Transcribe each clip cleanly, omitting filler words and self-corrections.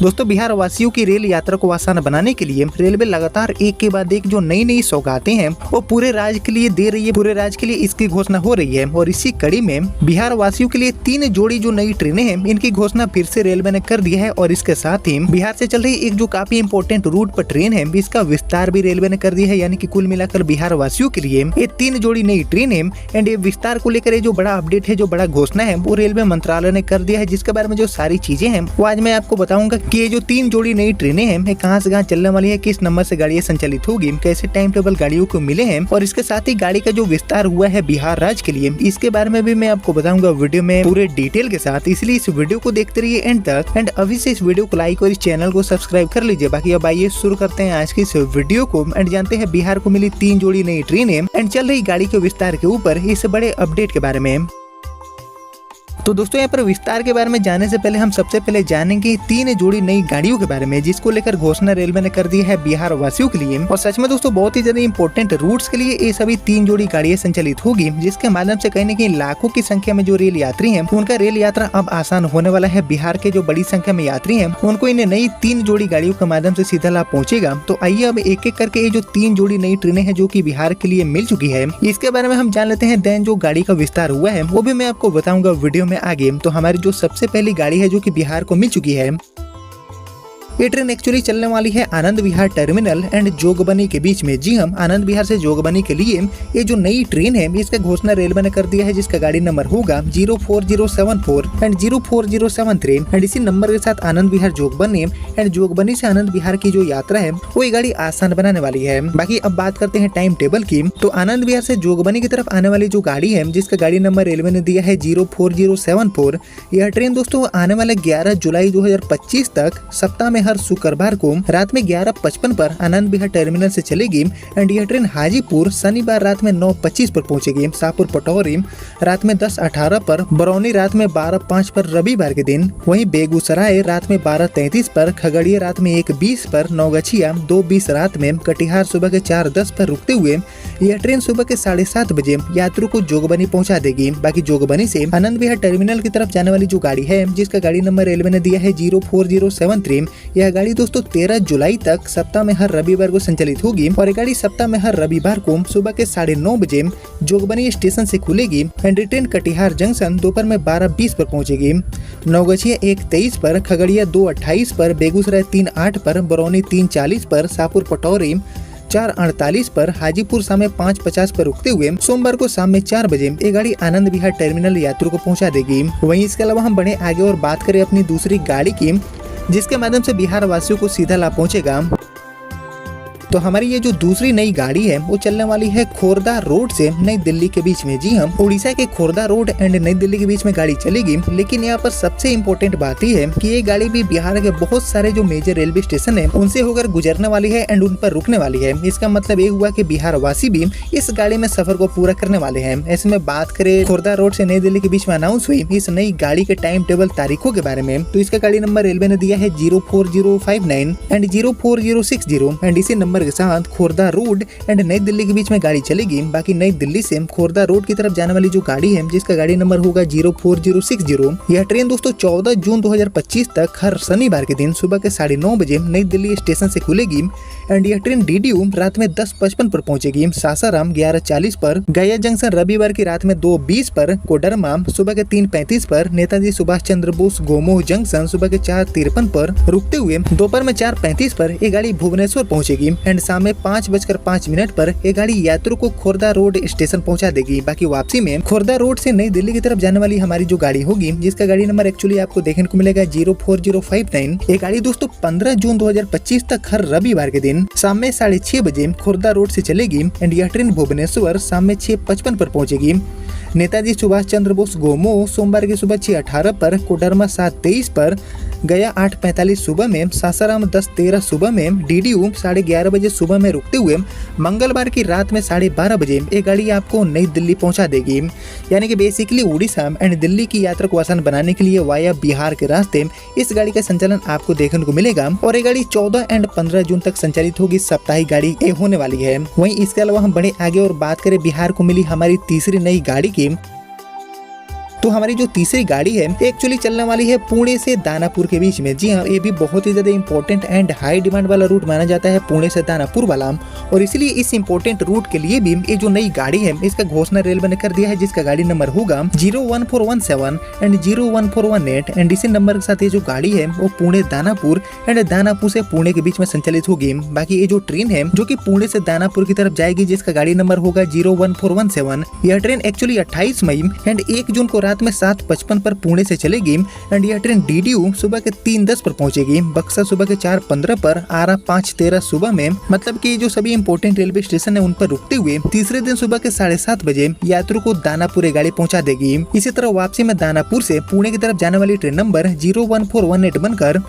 दोस्तों बिहार वासियों की रेल यात्रा को आसान बनाने के लिए रेलवे लगातार एक के बाद एक जो नई नई सौगातें हैं वो पूरे राज्य के लिए दे रही है। पूरे राज्य के लिए इसकी घोषणा हो रही है और इसी कड़ी में बिहार वासियों के लिए 3 जोड़ी जो नई ट्रेनें हैं इनकी घोषणा फिर से रेलवे ने कर दी है। और इसके साथ ही बिहार से चल रही एक जो काफी इंपोर्टेंट रूट पर ट्रेन है इसका विस्तार भी रेलवे ने कर दिया है। यानी कि कुल मिलाकर बिहार वासियों के लिए ये 3 जोड़ी नई ट्रेन है एंड ये विस्तार को लेकर जो बड़ा अपडेट है, जो बड़ा घोषणा है वो रेलवे मंत्रालय ने कर दिया है। जिसके बारे में जो सारी चीजें हैं वो आज मैं आपको बताऊंगा कि ये जो 3 जोड़ी नई ट्रेनें हैं कहां से कहां चलने वाली है, किस नंबर से गाड़ियां संचालित होगी, कैसे टाइम टेबल गाड़ियों को मिले हैं और इसके साथ ही गाड़ी का जो विस्तार हुआ है बिहार राज्य के लिए इसके बारे में भी मैं आपको बताऊंगा वीडियो में पूरे डिटेल के साथ। इसलिए इस वीडियो को देखते रहिए एंड तक एंड अभी से इस वीडियो को लाइक और इस चैनल को सब्सक्राइब कर लीजिए। बाकी अब आइए शुरू करते हैं आज की इस वीडियो को एंड जानते हैं बिहार को मिली 3 जोड़ी नई ट्रेनें एंड चल रही गाड़ी के विस्तार के ऊपर इस बड़े अपडेट के बारे में। तो दोस्तों यहाँ पर विस्तार के बारे में जानने से पहले हम सबसे पहले जानेंगे 3 जोड़ी नई गाड़ियों के बारे में जिसको लेकर घोषणा रेलवे ने कर दी है बिहार वासियों के लिए। और सच में दोस्तों बहुत ही ज्यादा इंपॉर्टेंट रूट्स के लिए ये सभी 3 जोड़ी गाड़ियां संचालित होगी जिसके माध्यम से कहीं न कहीं लाखों की संख्या में जो रेल यात्री हैं उनका रेल यात्रा अब आसान होने वाला है। बिहार के जो बड़ी संख्या में यात्री हैं उनको इन नई 3 जोड़ी गाड़ियों के माध्यम से सीधा लाभ पहुंचेगा। तो आइए अब एक एक करके ये जो 3 जोड़ी नई ट्रेनें हैं जो की बिहार के लिए मिल चुकी है इसके बारे में हम जान लेते हैं। देन जो गाड़ी का विस्तार हुआ है वो भी मैं आपको बताऊंगा वीडियो में आगे। तो हमारी जो सबसे पहली गाड़ी है जो कि बिहार को मिल चुकी है, ये ट्रेन एक्चुअली चलने वाली है आनंद विहार टर्मिनल एंड जोगबनी के बीच में। जी हम आनंद विहार से जोगबनी के लिए ये जो नई ट्रेन है इसका घोषणा रेलवे ने कर दिया है जिसका गाड़ी नंबर होगा 04074 एंड 04073 एंड इसी नंबर के साथ आनंद विहार जोगबनी एंड जोगबनी से आनंद विहार की जो यात्रा है वो ये गाड़ी आसान बनाने वाली है। बाकी अब बात करते हैं टाइम टेबल की। तो आनंद विहार से जोगबनी की तरफ आने वाली जो गाड़ी है जिसका गाड़ी नंबर रेलवे ने दिया है 04074, यह ट्रेन दोस्तों आने वाले 11 जुलाई 2025 तक सप्ताह में हर शुक्रवार को रात में 11:55 पर आनंद विहार टर्मिनल से चलेगी एंड यह ट्रेन हाजीपुर शनिवार रात में 9:25 पर पहुंचेगी, शाहपुर पटौरी रात में 10:18 पर, बरौनी रात में 12:05 पर रविवार के दिन, वहीं बेगूसराय रात में 12:33 पर, खगड़िया रात में 1:20 पर, नौगछिया 2:20 रात में, कटिहार सुबह के 4:10 पर रुकते हुए यह ट्रेन सुबह के 7:30 बजे यात्रियों को जोगबनी पहुंचा देगी। बाकी जोगबनी से आनंद विहार टर्मिनल की तरफ जाने वाली जो गाड़ी है जिसका गाड़ी नंबर रेलवे ने दिया है 04073, यह गाड़ी दोस्तों 13 जुलाई तक सप्ताह में हर रविवार को संचालित होगी और ये गाड़ी सप्ताह में हर रविवार को सुबह के 9:30 बजे जोगबनी स्टेशन से खुलेगी एंड रिटर्न कटिहार जंक्शन दोपहर में 12:20 पर पहुंचेगी। नौगछिया 1:23 पर, खगड़िया 2:28 पर, बेगूसराय 3:08 पर, बरौनी 3:40 पर, शाहपुर पटौरी 4:48 पर, हाजीपुर शाम में 5:50 पर रुकते हुए सोमवार को शाम में 4 बजे ये गाड़ी आनंद विहार टर्मिनल यात्रियों को पहुंचा देगी। वहीं इसके अलावा हम बढ़े आगे और बात करें अपनी दूसरी गाड़ी की जिसके माध्यम से बिहार वासियों को सीधा लाभ पहुंचेगा। तो हमारी ये जो दूसरी नई गाड़ी है वो चलने वाली है खोरदा रोड से नई दिल्ली के बीच में। जी हम उड़ीसा के खोरदा रोड एंड नई दिल्ली के बीच में गाड़ी चलेगी। लेकिन यहाँ पर सबसे इम्पोर्टेंट बात यह है कि ये गाड़ी भी बिहार के बहुत सारे जो मेजर रेलवे स्टेशन है उनसे होकर गुजरने वाली है एंड उन पर रुकने वाली है। इसका मतलब ये हुआ कि बिहार वासी भी इस गाड़ी में सफर को पूरा करने वाले हैं। ऐसे में बात करें खोरदा रोड से नई दिल्ली के बीच में अनाउंस हुई इस नई गाड़ी के टाइम टेबल तारीखों के बारे में, तो इसका गाड़ी नंबर रेलवे ने दिया है 04059 एंड 04060 एंड इसी नंबर के साथ खोरदा रोड एंड नई दिल्ली के बीच में गाड़ी चलेगी। बाकी नई दिल्ली से खोरदा रोड की तरफ जाने वाली जो गाड़ी है जिसका गाड़ी नंबर होगा 04060, यह ट्रेन दोस्तों 14 जून 2025 तक हर शनिवार के दिन सुबह के 9:30 बजे नई दिल्ली स्टेशन से खुलेगी एंड यह ट्रेन डीडीयू रात में 10:55 पर पहुंचेगी, सासाराम 11:40 पर, गया जंक्शन रविवार की रात में 2:20 पर, कोडरमा सुबह के 3:35 पर, नेताजी सुभाष चंद्र बोस गोमोह जंक्शन सुबह के 4:53 पर रुकते हुए दोपहर में 4:35 पर ये गाड़ी भुवनेश्वर पहुंचेगी एंड शाम में 5:05 पर ये गाड़ी यात्रियों को खोरदा रोड स्टेशन पहुंचा देगी। बाकी वापसी में खोरदा रोड से नई दिल्ली की तरफ जाने वाली हमारी जो गाड़ी होगी जिसका गाड़ी नंबर एक्चुअली आपको देखने को मिलेगा 04059, ये गाड़ी दोस्तों 15 जून 2025 तक हर रविवार के दिन शाम में 6:30 बजे खोरदा रोड से चलेगी एंड यह ट्रेन भुवनेश्वर शाम में 6:55 पर पहुंचेगी। नेताजी सुभाष चंद्र बोस गोमोह सोमवार की सुबह 6:18 पर, कोडरमा 7:23 पर, गया 8:45 सुबह में, सासाराम 10:13 सुबह में, डीडीयू 11:30 बजे सुबह में रुकते हुए मंगलवार की रात में 12:30 बजे ये गाड़ी आपको नई दिल्ली पहुंचा देगी। यानी कि बेसिकली उड़ीसा एंड दिल्ली की यात्रा को आसान बनाने के लिए वाया बिहार के रास्ते इस गाड़ी का संचालन आपको देखने को मिलेगा और ये गाड़ी 14 एंड 15 जून तक संचालित होगी, साप्ताहिक गाड़ी होने वाली है। वहीं इसके अलावा हम बढ़े आगे और बात करें बिहार को मिली हमारी तीसरी नई गाड़ी की, तो हमारी जो तीसरी गाड़ी है एक्चुअली चलने वाली है पुणे से दानापुर के बीच में। जी हाँ, ये भी बहुत ही ज्यादा इंपॉर्टेंट एंड हाई डिमांड वाला रूट माना जाता है पुणे से दानापुर वाला, और इसलिए इस इंपॉर्टेंट रूट के लिए भी ये जो नई गाड़ी है इसका घोषणा रेलवे ने कर दिया है, जिसका गाड़ी नंबर होगा 01417 एंड 01418 एंड इसी नंबर के साथ ये जो गाड़ी है वो पुणे दानापुर एंड दानापुर से पुणे के बीच में संचालित होगी। बाकी ये जो ट्रेन है जो कि पुणे से दानापुर की तरफ जाएगी, जिसका गाड़ी नंबर होगा 01417, यह ट्रेन एक्चुअली 28 मई एंड 1 जून को रात में 7:55 पर पुणे से चलेगी एंड यह ट्रेन डीडीयू सुबह के 3:10 पर पहुंचेगी, बक्सर सुबह के 4:15 पर, आरा 5:13 सुबह में, मतलब कि जो सभी इंपॉर्टेंट रेलवे स्टेशन है उन पर रुकते हुए तीसरे दिन सुबह के 7:30 बजे यात्रियों को दानापुर गाड़ी पहुंचा देगी। इसी तरह वापसी में दानापुर से पुणे की तरफ जाने वाली ट्रेन नंबर 01418 बनकर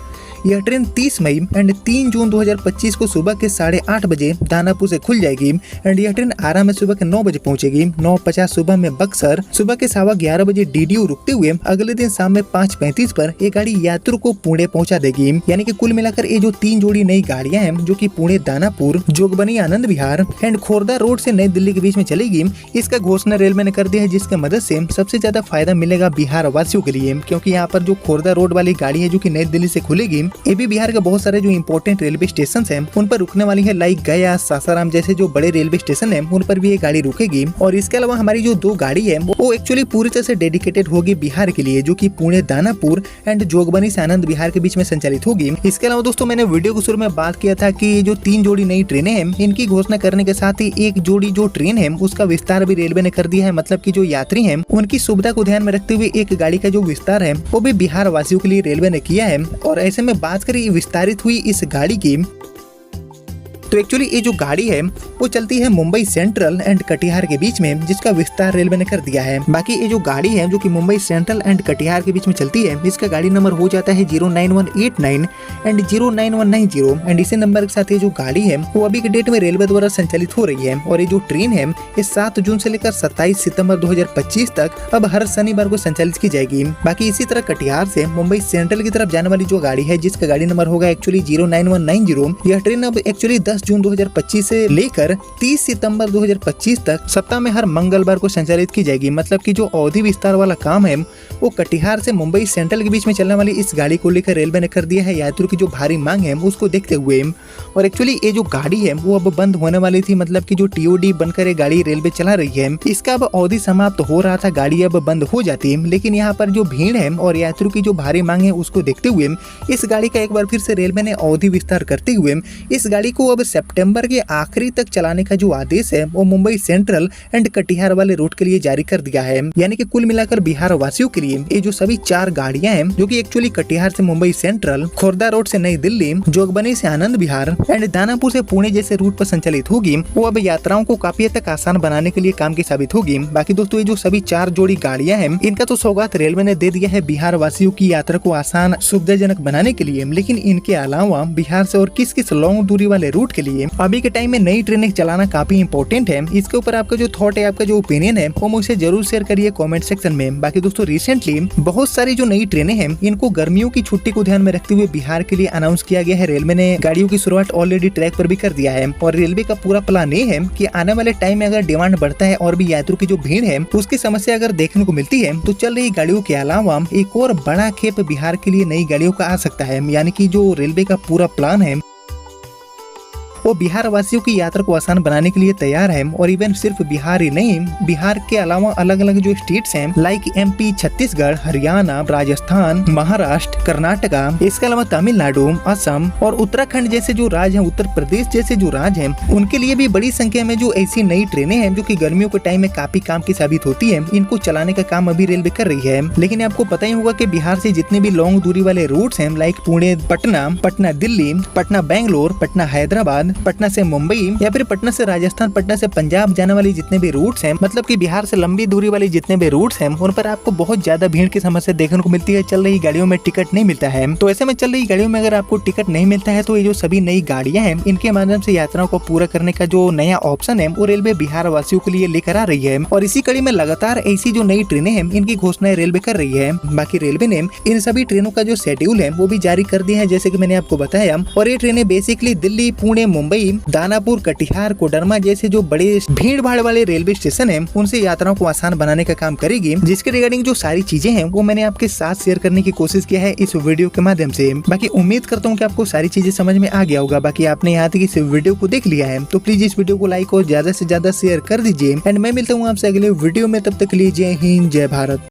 यह ट्रेन 30 मई एंड 3 जून 2025 को सुबह के 8:30 बजे दानापुर से खुल जाएगी एंड यह ट्रेन आरा में सुबह के 9 बजे पहुंचेगी, 9:50 सुबह में बक्सर, सुबह के 11:15 बजे डीडीयू रुकते हुए अगले दिन शाम में 5:35 पर ये गाड़ी यात्रियों को पुणे पहुंचा देगी। यानी कि कुल मिलाकर ये जो 3 जोड़ी नई गाड़ियां हैं जो कि पुणे दानापुर, जोगबनी आनंद विहार एंड खोर्धा रोड से नई दिल्ली के बीच में चलेगी, इसका घोषणा रेलवे ने कर दिया है, जिसकी मदद से सबसे ज्यादा फायदा मिलेगा बिहार वासियों के लिए, क्योंकि यहाँ पर जो खोर्धा रोड वाली गाड़ी है जो की नई दिल्ली से खुलेगी, ये भी बिहार के बहुत सारे जो इंपॉर्टेंट रेलवे स्टेशन हैं उन पर रुकने वाली है, लाइक गया, सासाराम जैसे जो बड़े रेलवे स्टेशन हैं उन पर भी ये गाड़ी रुकेगी। और इसके अलावा हमारी जो 2 गाड़ी है वो एक्चुअली पूरी तरह से डेडिकेटेड होगी बिहार के लिए, जो कि पुणे दानापुर एंड जोगबनी से आनंद विहार के बीच में संचालित होगी। इसके अलावा दोस्तों मैंने वीडियो के शुरू में बात किया था कि जो 3 जोड़ी नई ट्रेनें हैं इनकी घोषणा करने के साथ ही एक जोड़ी जो ट्रेन है उसका विस्तार भी रेलवे ने कर दिया है, मतलब की जो यात्री है उनकी सुविधा को ध्यान में रखते हुए एक गाड़ी का जो विस्तार है वो भी बिहार वासियों के लिए रेलवे ने किया है। और ऐसे में बात करें विस्तारित हुई इस गाड़ी की, तो एक्चुअली ये जो गाड़ी है वो चलती है मुंबई सेंट्रल एंड कटिहार के बीच में, जिसका विस्तार रेलवे ने कर दिया है। बाकी ये जो गाड़ी है जो कि मुंबई सेंट्रल एंड कटिहार के बीच में चलती है, इसका गाड़ी नंबर हो जाता है 09189 एंड 09190 एंड इसी नंबर के साथ ये जो गाड़ी है वो अभी के डेट में रेलवे द्वारा संचालित हो रही है। और ये जो ट्रेन है ये 7 जून से लेकर 27 सितंबर 2025 तक अब हर शनिवार को संचालित की जाएगी। बाकी इसी तरह कटिहार से मुंबई सेंट्रल की तरफ जाने वाली जो गाड़ी है जिसका गाड़ी नंबर होगा एक्चुअली 09190, यह ट्रेन अब एक्चुअली 10 जून 2025 से लेकर 30 सितंबर 2025 तक सप्ताह में हर मंगलवार को संचालित की जाएगी। मतलब कि जो अवधि विस्तार वाला काम है वो कटिहार से मुंबई सेंट्रल के बीच में चलने वाली इस गाड़ी को लेकर रेलवे ने कर दिया है, यात्रियों की जो भारी मांग है उसको देखते हुए। और एक्चुअली ये जो गाड़ी है वो अब बंद होने वाली थी, मतलब कि जो टीओडी बनकर ये गाड़ी रेलवे चला रही है इसका अब अवधि समाप्त हो रहा था, गाड़ी अब बंद हो जाती, लेकिन यहाँ पर जो भीड़ है और यात्रियों की जो भारी मांग है उसको देखते हुए इस गाड़ी का एक बार फिर से रेलवे ने अवधि विस्तार करते हुए इस गाड़ी को अब सितंबर के आखिरी तक चलाने का जो आदेश है वो मुंबई सेंट्रल एंड कटिहार वाले रूट के लिए जारी कर दिया है। यानी कि कुल मिलाकर बिहार वासियों के लिए ये जो सभी 4 गाड़ियां हैं जो कि एक्चुअली कटिहार से मुंबई सेंट्रल, खोर्धा रोड से नई दिल्ली, जोगबनी से आनंद विहार एंड दानापुर से पुणे जैसे रूट पर संचालित होगी, वो अब यात्राओं को काफी हद तक आसान बनाने के लिए काम की साबित होगी। बाकी दोस्तों ये जो सभी 4 जोड़ी गाड़ियां हैं इनका तो सौगात रेलवे ने दे दिया है बिहार वासियों की यात्रा को आसान सुविधाजनक बनाने के लिए, लेकिन इनके अलावा बिहार से और किस किस लॉन्ग दूरी वाले रूट के लिए अभी के टाइम में नई ट्रेनें चलाना काफी इंपॉर्टेंट है। इसके ऊपर आपका जो थॉट है, आपका जो ओपिनियन है वो मुझसे जरूर शेयर करिए कमेंट सेक्शन में। बाकी दोस्तों रिसेंटली बहुत सारी जो नई ट्रेनें हैं इनको गर्मियों की छुट्टी को ध्यान में रखते हुए बिहार के लिए अनाउंस किया गया है। रेलवे ने गाड़ियों की शुरुआत ऑलरेडी ट्रैक पर भी कर दिया है और रेलवे का पूरा प्लान ये है कि आने वाले टाइम में अगर डिमांड बढ़ता है और भी यात्रियों की जो भीड़ है उसकी समस्या अगर देखने को मिलती है तो चल रही गाड़ियों के अलावा एक और बड़ा खेप बिहार के लिए नई गाड़ियों का आ सकता है। यानी कि जो रेलवे का पूरा प्लान है वो बिहार वासियों की यात्रा को आसान बनाने के लिए तैयार है। और इवन सिर्फ बिहार ही नहीं, बिहार के अलावा अलग अलग जो स्टेट्स हैं लाइक एमपी, छत्तीसगढ़, हरियाणा, राजस्थान, महाराष्ट्र, कर्नाटका, इसके अलावा तमिलनाडु, असम और उत्तराखंड जैसे जो राज्य हैं, उत्तर प्रदेश जैसे जो राज्य हैं, उनके लिए भी बड़ी संख्या में जो ऐसी नई ट्रेनें हैं जो कि गर्मियों के टाइम में काफी काम की साबित होती है, इनको चलाने का काम अभी रेलवे कर रही है। लेकिन आपको पता ही होगा कि बिहार से जितने भी लॉन्ग दूरी वाले रूट्स हैं लाइक पुणे पटना, पटना दिल्ली, पटना बेंगलोर, पटना हैदराबाद, पटना से मुंबई या फिर पटना से राजस्थान, पटना से पंजाब जाने वाली जितने भी रूट्स हैं, मतलब कि बिहार से लंबी दूरी वाली जितने भी रूट्स हैं उन पर आपको बहुत ज्यादा भीड़ की समस्या देखने को मिलती है। चल रही गाड़ियों में टिकट नहीं मिलता है। तो ऐसे में चल रही गाड़ियों में अगर आपको टिकट नहीं मिलता है तो ये जो सभी नई गाड़ियां हैं इनके माध्यम से यात्राओं को पूरा करने का जो नया ऑप्शन है वो रेलवे बिहार वासियों के लिए लेकर आ रही है। और इसी कड़ी में लगातार ऐसी जो नई ट्रेनें हैं इनकी घोषणाएं रेलवे कर रही है। बाकी रेलवे ने इन सभी ट्रेनों का जो शेड्यूल है वो भी जारी कर दिया है जैसे कि मैंने आपको बताया। और ये ट्रेनें बेसिकली दिल्ली, पुणे, मुंबई, दानापुर, कटिहार, कोडरमा जैसे जो बड़े भीड़ भाड़ वाले रेलवे स्टेशन है उनसे यात्राओं को आसान बनाने का काम करेगी, जिसके रिगार्डिंग जो सारी चीजें हैं वो मैंने आपके साथ शेयर करने की कोशिश किया है इस वीडियो के माध्यम से। बाकी उम्मीद करता हूँ कि आपको सारी चीजें समझ में आ गया होगा। बाकी आपने यहाँ तक इस वीडियो को देख लिया है तो प्लीज इस वीडियो को लाइक और ज्यादा से ज्यादा शेयर कर दीजिए। एंड मैं मिलता हूँ आपसे अगले वीडियो में, तब तक के लिए जय हिंद, जय भारत।